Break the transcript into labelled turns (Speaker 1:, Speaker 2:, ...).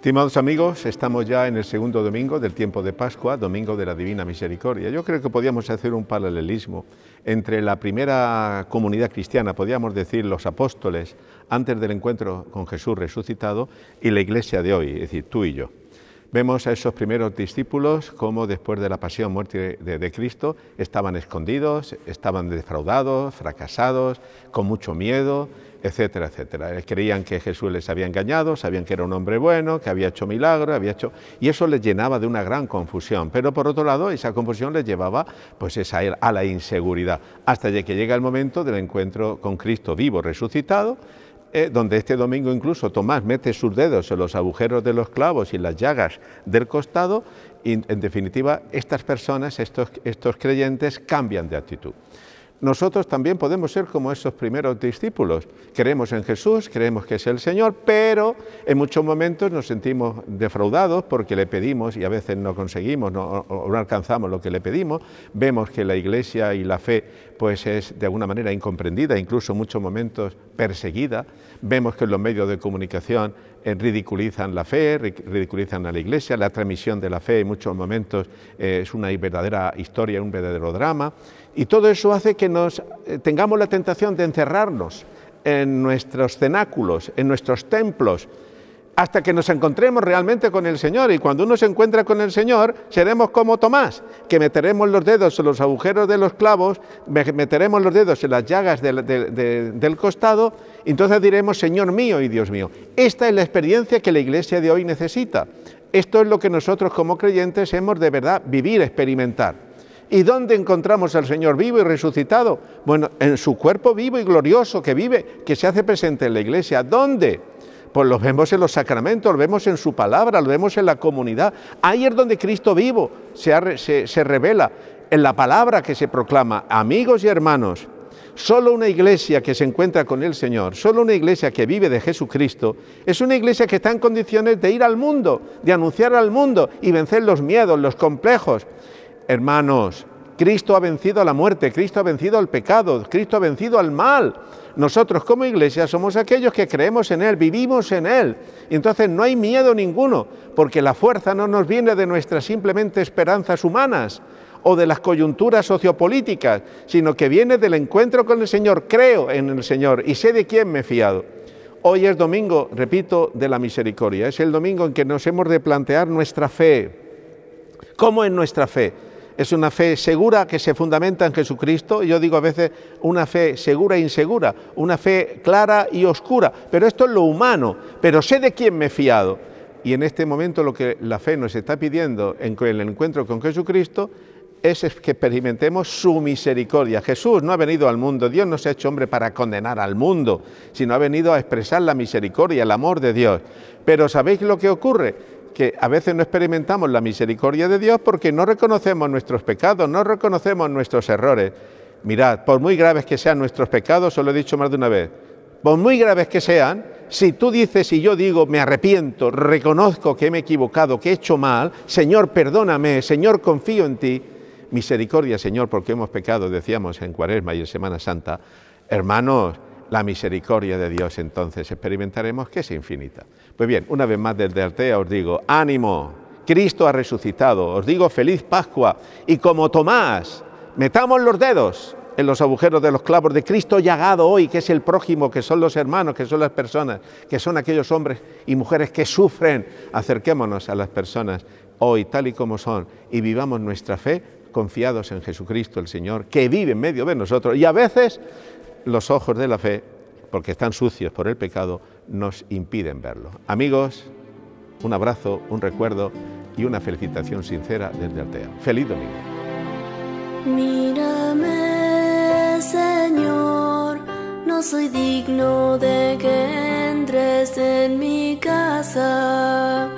Speaker 1: Estimados amigos, estamos ya en el segundo domingo del tiempo de Pascua, domingo de la Divina Misericordia. Yo creo que podríamos hacer un paralelismo entre la primera comunidad cristiana, podríamos decir los apóstoles, antes del encuentro con Jesús resucitado, y la iglesia de hoy, es decir, tú y yo. Vemos a esos primeros discípulos como después de la pasión, muerte de Cristo, estaban escondidos, estaban defraudados, fracasados, con mucho miedo, etcétera, etcétera. Creían que Jesús les había engañado, sabían que era un hombre bueno, que había hecho milagros, y eso les llenaba de una gran confusión. Pero por otro lado, esa confusión les llevaba pues a la inseguridad, hasta que llega el momento del encuentro con Cristo vivo, resucitado, donde este domingo incluso Tomás mete sus dedos en los agujeros de los clavos y las llagas del costado, y en definitiva estas personas, estos creyentes cambian de actitud. Nosotros también podemos ser como esos primeros discípulos. Creemos en Jesús, creemos que es el Señor, pero en muchos momentos nos sentimos defraudados porque le pedimos y a veces no conseguimos o no alcanzamos lo que le pedimos. Vemos que la Iglesia y la fe pues es de alguna manera incomprendida, incluso en muchos momentos perseguida. Vemos que los medios de comunicación ridiculizan la fe, ridiculizan a la Iglesia. La transmisión de la fe en muchos momentos es una verdadera historia, un verdadero drama. Y todo eso hace que tengamos la tentación de encerrarnos en nuestros cenáculos, en nuestros templos, hasta que nos encontremos realmente con el Señor. Y cuando uno se encuentra con el Señor, seremos como Tomás, que meteremos los dedos en los agujeros de los clavos, meteremos los dedos en las llagas del costado, y entonces diremos, Señor mío y Dios mío. Esta es la experiencia que la Iglesia de hoy necesita. Esto es lo que nosotros como creyentes hemos de verdad vivir, experimentar. ¿Y dónde encontramos al Señor vivo y resucitado? Bueno, en su cuerpo vivo y glorioso que vive, que se hace presente en la Iglesia. ¿Dónde? Pues lo vemos en los sacramentos, lo vemos en su palabra, lo vemos en la comunidad. Ahí es donde Cristo vivo se revela, en la palabra que se proclama. Amigos y hermanos, solo una iglesia que se encuentra con el Señor, solo una iglesia que vive de Jesucristo, es una iglesia que está en condiciones de ir al mundo, de anunciar al mundo y vencer los miedos, los complejos. Hermanos, Cristo ha vencido a la muerte, Cristo ha vencido al pecado, Cristo ha vencido al mal. Nosotros como iglesia somos aquellos que creemos en Él, vivimos en Él. Y entonces no hay miedo ninguno, porque la fuerza no nos viene de nuestras simplemente esperanzas humanas o de las coyunturas sociopolíticas, sino que viene del encuentro con el Señor. Creo en el Señor y sé de quién me he fiado. Hoy es domingo, repito, de la misericordia. Es el domingo en que nos hemos de plantear nuestra fe. ¿Cómo es nuestra fe? Es una fe segura que se fundamenta en Jesucristo. Yo digo a veces una fe segura e insegura, una fe clara y oscura, pero esto es lo humano, pero sé de quién me he fiado. Y en este momento lo que la fe nos está pidiendo en el encuentro con Jesucristo es que experimentemos su misericordia. Jesús no ha venido al mundo, Dios no se ha hecho hombre para condenar al mundo, sino ha venido a expresar la misericordia, el amor de Dios. Pero ¿sabéis lo que ocurre? Que a veces no experimentamos la misericordia de Dios porque no reconocemos nuestros pecados, no reconocemos nuestros errores. Mirad, por muy graves que sean nuestros pecados, os lo he dicho más de una vez, por muy graves que sean, si tú dices y yo digo, me arrepiento, reconozco que me he equivocado, que he hecho mal, Señor, perdóname, Señor, confío en ti, misericordia, Señor, porque hemos pecado, decíamos en Cuaresma y en Semana Santa, hermanos, la misericordia de Dios entonces experimentaremos que es infinita. Pues bien, una vez más desde Altea os digo, ánimo, Cristo ha resucitado, os digo feliz Pascua, y como Tomás, metamos los dedos en los agujeros de los clavos de Cristo llagado hoy, que es el prójimo, que son los hermanos, que son las personas, que son aquellos hombres y mujeres que sufren. Acerquémonos a las personas hoy tal y como son y vivamos nuestra fe confiados en Jesucristo el Señor, que vive en medio de nosotros, y a veces los ojos de la fe, porque están sucios por el pecado, nos impiden verlo. Amigos, un abrazo, un recuerdo y una felicitación sincera desde Altea. ¡Feliz domingo!
Speaker 2: Mírame, Señor, no soy digno de que entres en mi casa.